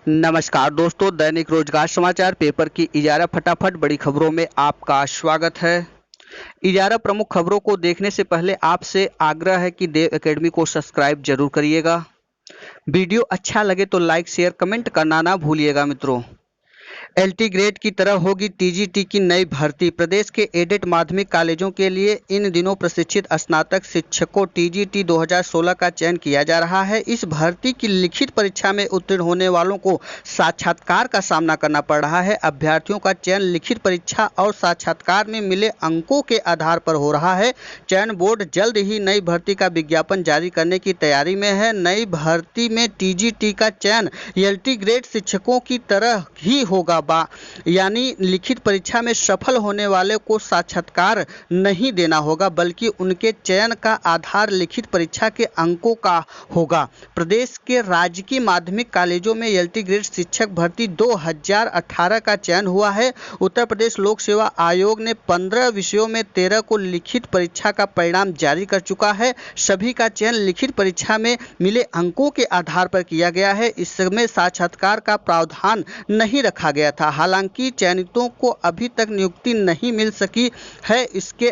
नमस्कार दोस्तों, दैनिक रोजगार समाचार पेपर की इजारा फटाफट बड़ी खबरों में आपका स्वागत है। इजारा प्रमुख खबरों को देखने से पहले आपसे आग्रह है कि देव एकेडमी को सब्सक्राइब जरूर करिएगा। वीडियो अच्छा लगे तो लाइक शेयर कमेंट करना ना भूलिएगा मित्रों। एलटी ग्रेड की तरह होगी टीजीटी की नई भर्ती। प्रदेश के एडेड माध्यमिक कॉलेजों के लिए इन दिनों प्रशिक्षित स्नातक शिक्षकों टीजीटी 2016 का चयन किया जा रहा है। इस भर्ती की लिखित परीक्षा में उत्तीर्ण होने वालों को साक्षात्कार का सामना करना पड़ रहा है। अभ्यर्थियों का चयन लिखित परीक्षा और साक्षात्कार में मिले अंकों के आधार पर हो रहा है। चयन बोर्ड जल्द ही नई भर्ती का विज्ञापन जारी करने की तैयारी में है। नई भर्ती में टीजीटी का चयन एलटी ग्रेड शिक्षकों की तरह ही होगा, यानी लिखित परीक्षा में सफल होने वाले को साक्षात्कार नहीं देना होगा, बल्कि उनके चयन का आधार लिखित परीक्षा के अंकों का होगा। प्रदेश के राजकीय माध्यमिक कॉलेजों में एलटी ग्रेड शिक्षक भर्ती 2018 का चयन हुआ है। उत्तर प्रदेश लोक सेवा आयोग ने 15 विषयों में 13 को लिखित परीक्षा का परिणाम जारी कर चुका है। सभी का चयन लिखित परीक्षा में मिले अंकों के आधार पर किया गया है। इसमें साक्षात्कार का प्रावधान नहीं रखा गया था। हालांकि चयनितों को अभी तक नियुक्ति नहीं मिल सकी है। इसके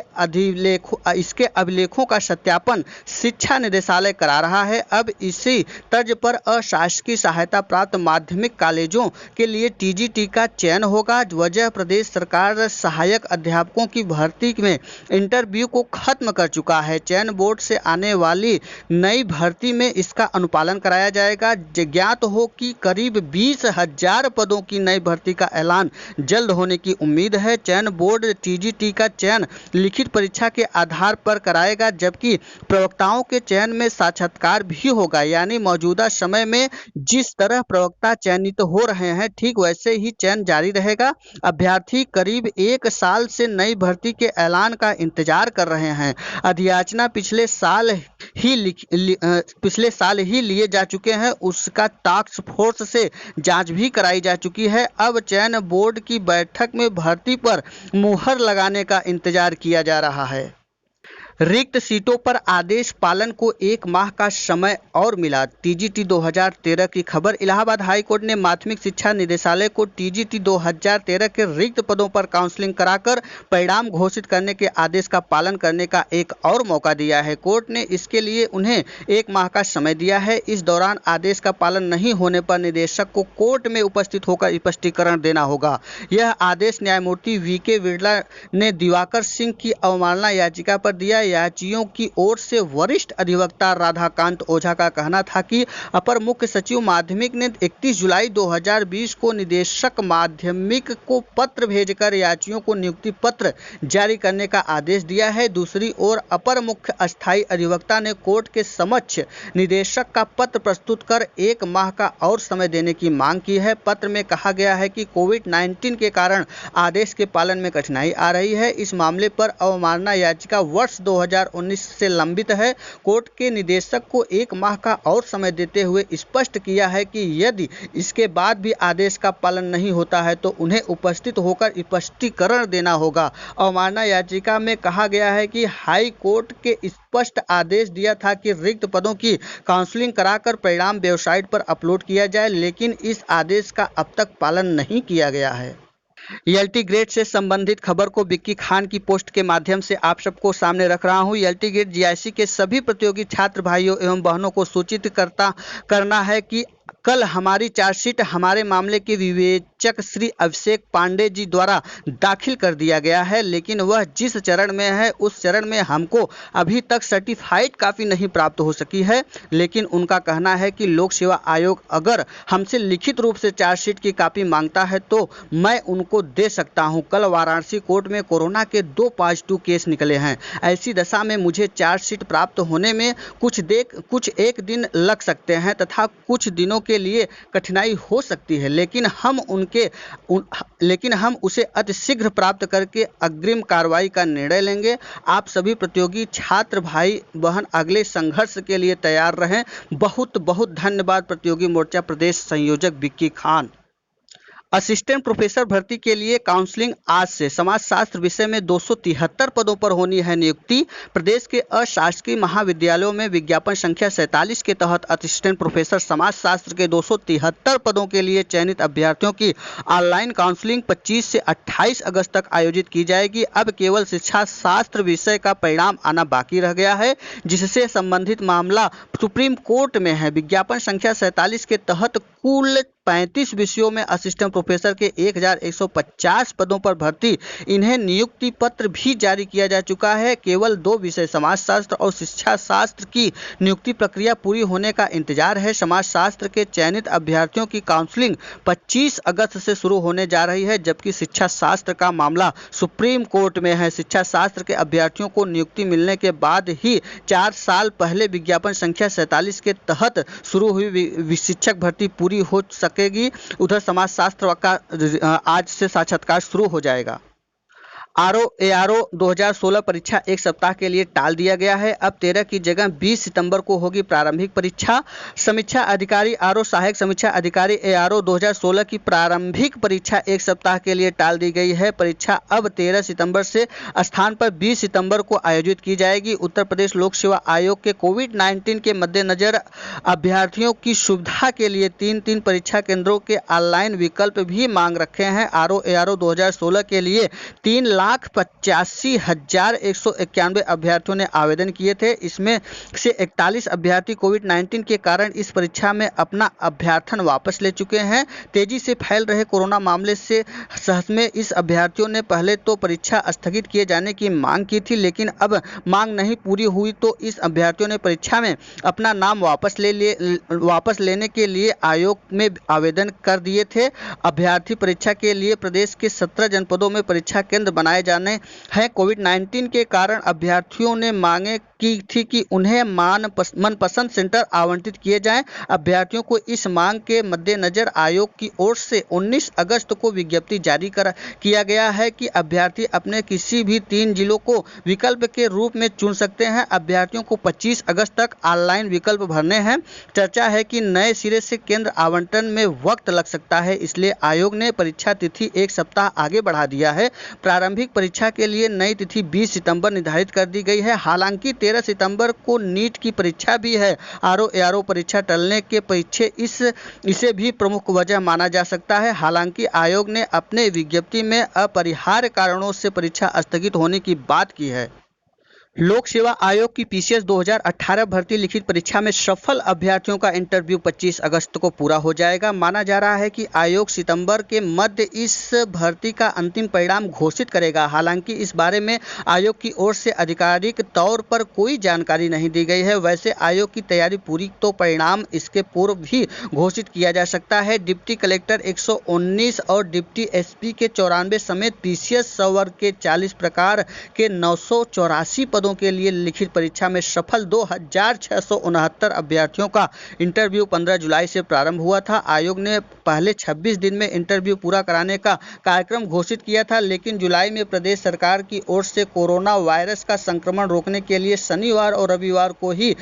अभिलेखों का सत्यापन शिक्षा निदेशालय करा रहा है। अब इसी तर्ज पर अशासकीय सहायता प्राप्त माध्यमिक कॉलेजों के लिए टीजीटी का चयन होगा। वजह प्रदेश सरकार सहायक अध्यापकों की भर्ती में इंटरव्यू को खत्म कर चुका है। चयन बोर्ड से आने वाली नई भर्ती में इसका अनुपालन कराया जाएगा। ज्ञात हो कि करीब 20,000 पदों की नई भर्ती का ऐलान जल्द होने की उम्मीद है। चयन बोर्ड टीजीटी का चयन लिखित परीक्षा के आधार पर कराएगा, जबकि प्रवक्ताओं के चयन में साक्षात्कार भी होगा। यानी मौजूदा समय में जिस तरह प्रवक्ता चयनित हो रहे हैं, ठीक वैसे ही चयन जारी रहेगा। अभ्यर्थी करीब 1 साल से नई भर्ती के ऐलान का इंतजार कर रहे हैं। अधियाचना पिछले साल ही लिए जा चुके हैं। उसका टास्क फोर्स से जांच भी कराई जा चुकी है। अब चयन बोर्ड की बैठक में भर्ती पर मुहर लगाने का इंतजार किया जा रहा है। रिक्त सीटों पर आदेश पालन को 1 माह का समय और मिला। टीजीटी 2013 की खबर। इलाहाबाद हाई कोर्ट ने माध्यमिक शिक्षा निदेशालय को टीजीटी 2013 के रिक्त पदों पर काउंसलिंग कराकर परिणाम घोषित करने के आदेश का पालन करने का एक और मौका दिया है। कोर्ट ने इसके लिए उन्हें 1 माह का समय दिया है। इस दौरान आदेश का पालन नहीं होने पर निदेशक को कोर्ट में उपस्थित होकर स्पष्टीकरण देना होगा। यह आदेश न्यायमूर्ति वीके बिरला ने दिवाकर सिंह की अवमानना याचिका पर दिया। याचियों की ओर से वरिष्ठ अधिवक्ता राधाकांत ओझा का कहना था कि अपर मुख्य सचिव माध्यमिक ने 31 जुलाई 2020 को निदेशक माध्यमिक को पत्र भेजकर याचियों को नियुक्ति पत्र जारी करने का आदेश दिया है। दूसरी ओर अपर मुख्य अस्थायी अधिवक्ता ने कोर्ट के समक्ष निदेशक का पत्र प्रस्तुत कर 1 माह का और समय देने की मांग की है। पत्र में कहा गया है कि कोविड-19 के कारण आदेश के पालन में कठिनाई आ रही है। इस मामले पर अवमानना याचिका वर्ष 2019 से लंबित है। कोर्ट के निदेशक को 1 माह का और समय देते हुए स्पष्ट किया है कि यदि इसके बाद भी आदेश का पालन नहीं होता है तो उन्हें उपस्थित होकर स्पष्टीकरण देना होगा। अवमानना याचिका में कहा गया है कि हाई कोर्ट के स्पष्ट आदेश दिया था कि रिक्त पदों की काउंसलिंग कराकर परिणाम वेबसाइट पर अपलोड किया जाए, लेकिन इस आदेश का अब तक पालन नहीं किया गया है। एलटी ग्रेड से संबंधित खबर को विक्की खान की पोस्ट के माध्यम से आप सबको सामने रख रहा हूं। एलटी ग्रेड जीआईसी के सभी प्रतियोगी छात्र भाइयों एवं बहनों को सूचित करना है कि कल हमारी चार्जशीट हमारे मामले के विवेचक श्री अभिषेक पांडे जी द्वारा दाखिल कर दिया गया है, लेकिन वह जिस चरण में है उस चरण में हमको अभी तक सर्टिफाइड कॉपी नहीं प्राप्त हो सकी है। लेकिन उनका कहना है कि लोक सेवा आयोग अगर हमसे लिखित रूप से चार्जशीट की कॉपी मांगता है तो मैं उनको दे सकता हूं। कल वाराणसी कोर्ट में कोरोना के 2 पॉजिटिव केस निकले हैं। ऐसी दशा में मुझे चार्जशीट प्राप्त होने में कुछ एक दिन लग सकते हैं तथा कुछ दिनों के लिए कठिनाई हो सकती है, लेकिन हम उसे अतिशीघ्र प्राप्त करके अग्रिम कार्रवाई का निर्णय लेंगे। आप सभी प्रतियोगी छात्र भाई बहन अगले संघर्ष के लिए तैयार रहें। बहुत बहुत धन्यवाद। प्रतियोगी मोर्चा प्रदेश संयोजक विक्की खान। असिस्टेंट प्रोफेसर भर्ती के लिए काउंसलिंग आज से। समाजशास्त्र विषय में 273 पदों पर होनी है नियुक्ति। प्रदेश के अशासकीय महाविद्यालयों में विज्ञापन संख्या 47 के तहत असिस्टेंट प्रोफेसर समाजशास्त्र के 273 पदों के लिए चयनित अभ्यर्थियों की ऑनलाइन काउंसलिंग 25 से 28 अगस्त तक आयोजित की जाएगी। अब केवल शिक्षा शास्त्र विषय का परिणाम आना बाकी रह गया है, जिससे संबंधित मामला सुप्रीम कोर्ट में है। विज्ञापन संख्या 47 के तहत कुल 35 विषयों में असिस्टेंट प्रोफेसर के 1150 पदों पर भर्ती इन्हें नियुक्ति पत्र भी जारी किया जा चुका है। केवल 2 विषय समाजशास्त्र और शिक्षा शास्त्र की नियुक्ति प्रक्रिया पूरी होने का इंतजार है। समाजशास्त्र के चयनित अभ्यर्थियों की काउंसलिंग 25 अगस्त से शुरू होने जा रही है, जबकि शिक्षा शास्त्र का मामला सुप्रीम कोर्ट में है। शिक्षा शास्त्र के अभ्यर्थियों को नियुक्ति मिलने के बाद ही 4 साल पहले विज्ञापन संख्या 47 के तहत शुरू हुई शिक्षक भर्ती पूरी हो सकेगी। उधर समाजशास्त्र का आज से साक्षात्कार शुरू हो जाएगा। ARO 2016 परीक्षा एक सप्ताह के लिए टाल दिया गया है। अब 13 की जगह 20 सितंबर को होगी प्रारंभिक परीक्षा। समीक्षा अधिकारी सहायक समीक्षा अधिकारी ARO 2016 की प्रारंभिक परीक्षा एक सप्ताह के लिए टाल दी गई है। परीक्षा अब 13 सितंबर से स्थान पर 20 सितंबर को आयोजित की जाएगी। उत्तर प्रदेश लोक सेवा आयोग के कोविड-19 के मद्देनजर अभ्यर्थियों की सुविधा के लिए 3 परीक्षा केंद्रों के ऑनलाइन विकल्प भी मांग रखे हैं। ARO 2016 के लिए 3,85,191 अभ्यर्थियों ने आवेदन किए थे। इसमें से 41 अभ्यर्थी कोविड-19 के कारण इस परीक्षा में अपना अभ्यर्थन वापस ले चुके हैं। तेजी से फैल रहे कोरोना मामले से सहस में इस अभ्यर्थियों ने पहले तो परीक्षा स्थगित किए जाने की मांग की थी, लेकिन अब मांग नहीं पूरी हुई तो इस अभ्यर्थियों ने परीक्षा में अपना नाम वापस लेने के लिए आयोग में आवेदन कर दिए थे। अभ्यर्थी परीक्षा के लिए प्रदेश के 17 जनपदों में परीक्षा केंद्र बनाए जाने हैं। कोविड-19 के कारण अभ्यर्थियों ने मांगे की थी कि उन्हें मनपसंद सेंटर आवंटित किए जाएं। अभ्यर्थियों को इस मांग के मद्देनजर आयोग की ओर से 19 अगस्त को विज्ञप्ति जारी किया गया है कि अभ्यर्थी अपने किसी भी 3 जिलों को विकल्प के रूप में चुन सकते हैं। अभ्यर्थियों को 25 अगस्त तक ऑनलाइन विकल्प भरने हैं। चर्चा है कि नए सिरे से केंद्र आवंटन में वक्त लग सकता है, इसलिए आयोग ने परीक्षा तिथि एक सप्ताह आगे बढ़ा दिया है। प्रारंभिक परीक्षा के लिए नई तिथि 20 सितंबर निर्धारित कर दी गई है। हालांकि 13 सितंबर को नीट की परीक्षा भी है। ARO परीक्षा टलने के पीछे इसे भी प्रमुख वजह माना जा सकता है। हालांकि आयोग ने अपने विज्ञप्ति में अपरिहार्य कारणों से परीक्षा स्थगित होने की बात की है। लोक सेवा आयोग की PCS 2018 भर्ती लिखित परीक्षा में सफल अभ्यर्थियों का इंटरव्यू 25 अगस्त को पूरा हो जाएगा। माना जा रहा है कि आयोग सितंबर के मध्य इस भर्ती का अंतिम परिणाम घोषित करेगा। हालांकि इस बारे में आयोग की ओर से आधिकारिक तौर पर कोई जानकारी नहीं दी गई है। वैसे आयोग की तैयारी पूरी तो परिणाम इसके पूर्व भी घोषित किया जा सकता है। डिप्टी कलेक्टर 119 और डिप्टी SP के 94 समेत PCS 100 वर्ग के 40 प्रकार के 984 पदों के लिए लिखित परीक्षा में सफल 2669 अभ्यर्थियों का इंटरव्यू 15 जुलाई से प्रारंभ हुआ था। आयोग ने पहले 26 दिन में इंटरव्यू पूरा कराने का कार्यक्रम घोषित किया था, लेकिन जुलाई में प्रदेश सरकार की ओर से कोरोना वायरस का संक्रमण रोकने के लिए शनिवार और रविवार को ही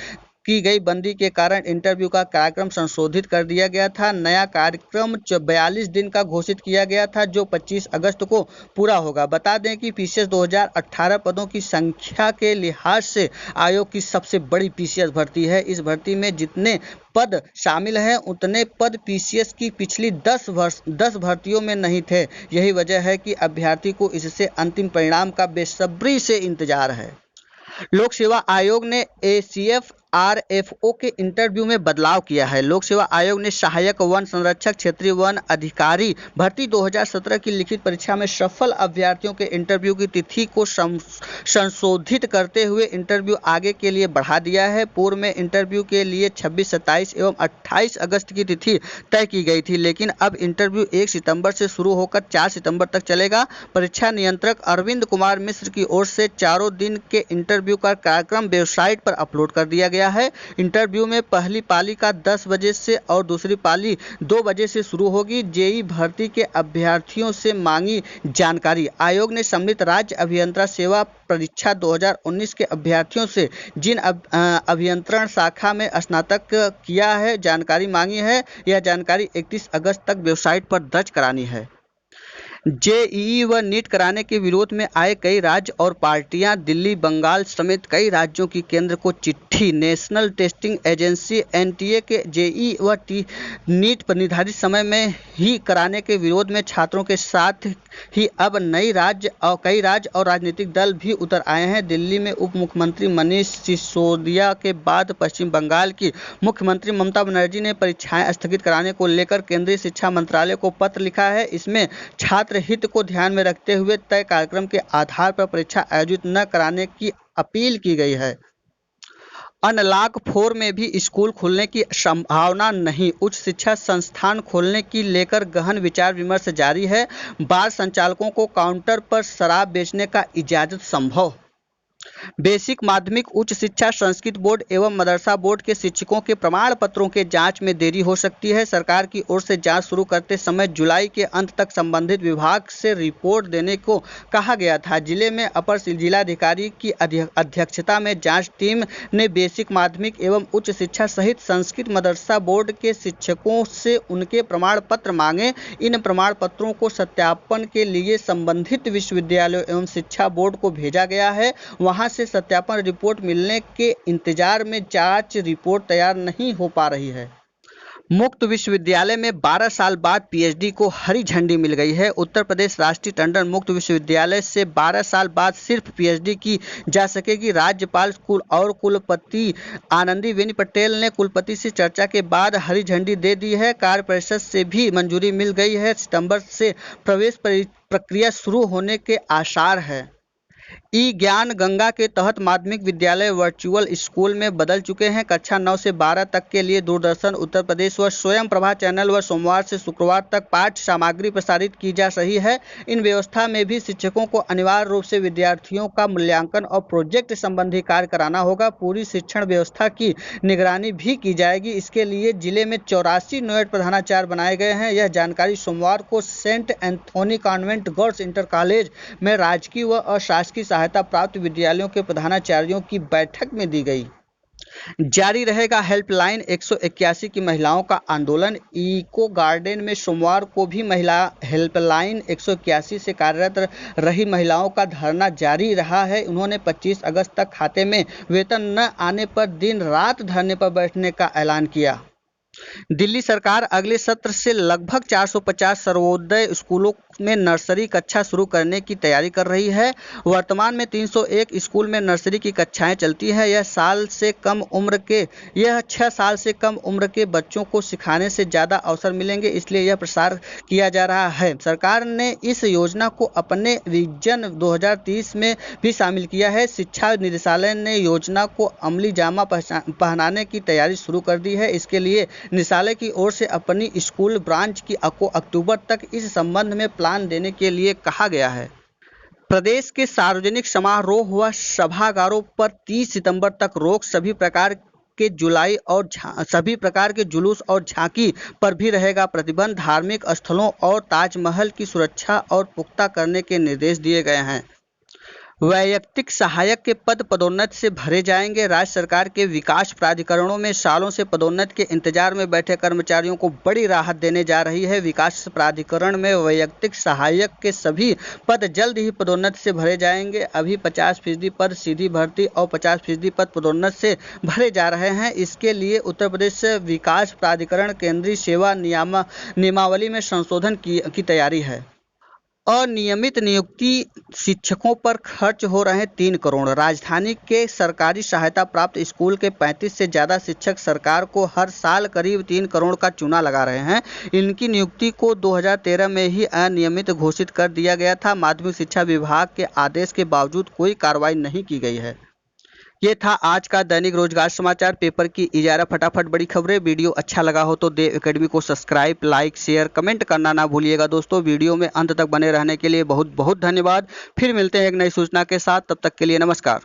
की गई बंदी के कारण इंटरव्यू का कार्यक्रम संशोधित कर दिया गया था। नया कार्यक्रम 42 दिन का घोषित किया गया था, जो 25 अगस्त को पूरा होगा। बता दें कि PCS 2018 पदों की संख्या के लिहाज से आयोग की सबसे बड़ी PCS भर्ती है। इस भर्ती में जितने पद शामिल हैं उतने पद PCS की पिछली 10 भर्तियों में नहीं थे। यही वजह है कि अभ्यर्थी को इससे अंतिम परिणाम का बेसब्री से इंतजार है। लोक सेवा आयोग ने ACF RFO के इंटरव्यू में बदलाव किया है। लोक सेवा आयोग ने सहायक वन संरक्षक क्षेत्रीय वन अधिकारी भर्ती 2017 की लिखित परीक्षा में सफल अभ्यर्थियों के इंटरव्यू की तिथि को संशोधित करते हुए इंटरव्यू आगे के लिए बढ़ा दिया है। पूर्व में इंटरव्यू के लिए 26, 27 एवं 28 अगस्त की तिथि तय की गई थी, लेकिन अब इंटरव्यू 1 सितंबर से शुरू होकर 4 सितंबर तक चलेगा। परीक्षा नियंत्रक अरविंद कुमार मिश्र की ओर से 4 दिन के इंटरव्यू का कार्यक्रम वेबसाइट पर अपलोड कर दिया गया गया है। इंटरव्यू में पहली पाली का 10 बजे से और दूसरी पाली 2 बजे से शुरू होगी। जेईई भर्ती के अभ्यर्थियों से मांगी जानकारी। आयोग ने सम्मिलित राज्य अभियंत्रण सेवा परीक्षा 2019 के अभ्यर्थियों से जिन अभियंत्रण शाखा में स्नातक किया है जानकारी मांगी है। यह जानकारी 31 अगस्त तक वेबसाइट पर दर्ज करानी है। जेईई व नीट कराने के विरोध में आए कई राज्य और पार्टियां दिल्ली, बंगाल समेत कई राज्यों की केंद्र को चिट्ठी। नेशनल टेस्टिंग एजेंसी एनटीए के जेईई व नीट पर निर्धारित समय में ही कराने के विरोध में छात्रों के साथ ही अब कई राज्य और राजनीतिक दल भी उतर आए हैं। दिल्ली में उप मुख्यमंत्री मनीष सिसोदिया के बाद पश्चिम बंगाल की मुख्यमंत्री ममता बनर्जी ने परीक्षाएं स्थगित कराने को लेकर केंद्रीय शिक्षा मंत्रालय को पत्र लिखा है। इसमें छात्र हित को ध्यान में रखते हुए तय कार्यक्रम के आधार पर परीक्षा आयोजित न कराने की अपील की गई है। अनलॉक 4 में भी स्कूल खुलने की संभावना नहीं। उच्च शिक्षा संस्थान खोलने की लेकर गहन विचार विमर्श जारी है। बार संचालकों को काउंटर पर शराब बेचने का इजाजत संभव। बेसिक माध्यमिक उच्च शिक्षा संस्कृत बोर्ड एवं मदरसा बोर्ड के शिक्षकों के प्रमाण पत्रों के जांच में देरी हो सकती है। सरकार की ओर से जांच शुरू करते समय जुलाई के अंत तक संबंधित विभाग से रिपोर्ट देने को कहा गया था। जिले में अपर जिलाधिकारी की अध्यक्षता में जांच टीम ने बेसिक माध्यमिक एवं उच्च शिक्षा सहित संस्कृत मदरसा बोर्ड के शिक्षकों से उनके प्रमाण पत्र मांगे। इन प्रमाण पत्रों को सत्यापन के लिए संबंधित विश्वविद्यालयों एवं शिक्षा बोर्ड को भेजा गया है। वहां से सत्यापन रिपोर्ट मिलने के इंतजार में जांच रिपोर्ट तैयार नहीं हो पा रही है। मुक्त विश्वविद्यालय में 12 साल बाद पीएचडी को हरी झंडी मिल गई है। उत्तर प्रदेश राष्ट्रीय टंडन मुक्त विश्वविद्यालय से 12 साल बाद सिर्फ पीएचडी की जा सकेगी। राज्यपाल और कुलपति आनंदीबेन पटेल ने कुलपति से चर्चा के बाद हरी झंडी दे दी है। कार्य परिषद से भी मंजूरी मिल गई है। सितंबर से प्रवेश प्रक्रिया शुरू होने के आसार है। ई ज्ञान गंगा के तहत माध्यमिक विद्यालय वर्चुअल स्कूल में बदल चुके हैं। कक्षा 9 से 12 तक के लिए दूरदर्शन, उत्तर प्रदेश व स्वयं प्रभा चैनल व सोमवार से शुक्रवार तक पाठ्य सामग्री प्रसारित की जा रही है। इन व्यवस्था में भी शिक्षकों को अनिवार्य रूप से विद्यार्थियों का मूल्यांकन और प्रोजेक्ट संबंधी कार्य कराना होगा। पूरी शिक्षण व्यवस्था की निगरानी भी की जाएगी। इसके लिए जिले में 84 नोएड प्रधानाचार्य बनाए गए हैं। यह जानकारी सोमवार को saint Anthony convent girls inter college में राजकीय व अशासकीय सहायता प्राप्त विद्यालयों के प्रधानाचार्यों की बैठक में दी गई। जारी रहेगा हेल्पलाइन 181 की महिलाओं का आंदोलन। इको गार्डन में सोमवार को भी महिला हेल्पलाइन 181 से कार्यरत रही महिलाओं का धरना जारी रहा है। उन्होंने 25 अगस्त तक खाते में वेतन न आने पर दिन रात धरने पर बैठने का ऐलान किया। दिल्ली सरकार अगले सत्र से लगभग 450 सर्वोदय स्कूलों में नर्सरी कक्षा शुरू करने की तैयारी कर रही है। वर्तमान में 301 स्कूल में नर्सरी की कक्षाएं चलती है। यह 6 साल से कम उम्र के बच्चों को सिखाने से ज़्यादा अवसर मिलेंगे, इसलिए यह प्रसार किया जा रहा है। सरकार ने इस योजना को अपने विजन 2030 में भी शामिल किया है। शिक्षा निदेशालय ने योजना को अमली जामा पहनाने की तैयारी शुरू कर दी है। इसके लिए निदेशालय की ओर से अपनी स्कूल ब्रांच की अक्टूबर तक इस संबंध में प्लान देने के लिए कहा गया है। प्रदेश के सार्वजनिक समारोह व सभागारों पर 30 सितंबर तक रोक। सभी प्रकार के जुलूस और झांकी पर भी रहेगा प्रतिबंध। धार्मिक स्थलों और ताजमहल की सुरक्षा और पुख्ता करने के निर्देश दिए गए हैं। वैयक्तिक सहायक के पद पदोन्नति से भरे जाएंगे। राज्य सरकार के विकास प्राधिकरणों में सालों से पदोन्नति के इंतजार में बैठे कर्मचारियों को बड़ी राहत देने जा रही है। विकास प्राधिकरण में वैयक्तिक सहायक के सभी पद जल्द ही पदोन्नति से भरे जाएंगे। अभी 50% पद सीधी भर्ती और 50% पद पदोन्नति से भरे जा रहे हैं। इसके लिए उत्तर प्रदेश विकास प्राधिकरण केंद्रीय सेवा नियमावली में संशोधन की तैयारी है। अनियमित नियुक्ति शिक्षकों पर खर्च हो रहे 3 करोड़। राजधानी के सरकारी सहायता प्राप्त स्कूल के 35 से ज़्यादा शिक्षक सरकार को हर साल करीब 3 करोड़ का चूना लगा रहे हैं। इनकी नियुक्ति को 2013 में ही अनियमित घोषित कर दिया गया था। माध्यमिक शिक्षा विभाग के आदेश के बावजूद कोई कार्रवाई नहीं की गई है। ये था आज का दैनिक रोजगार समाचार पेपर की इजारा फटाफट बड़ी खबरें। वीडियो अच्छा लगा हो तो देव एकेडमी को सब्सक्राइब, लाइक, शेयर, कमेंट करना ना भूलिएगा दोस्तों। वीडियो में अंत तक बने रहने के लिए बहुत बहुत धन्यवाद। फिर मिलते हैं एक नई सूचना के साथ, तब तक के लिए नमस्कार।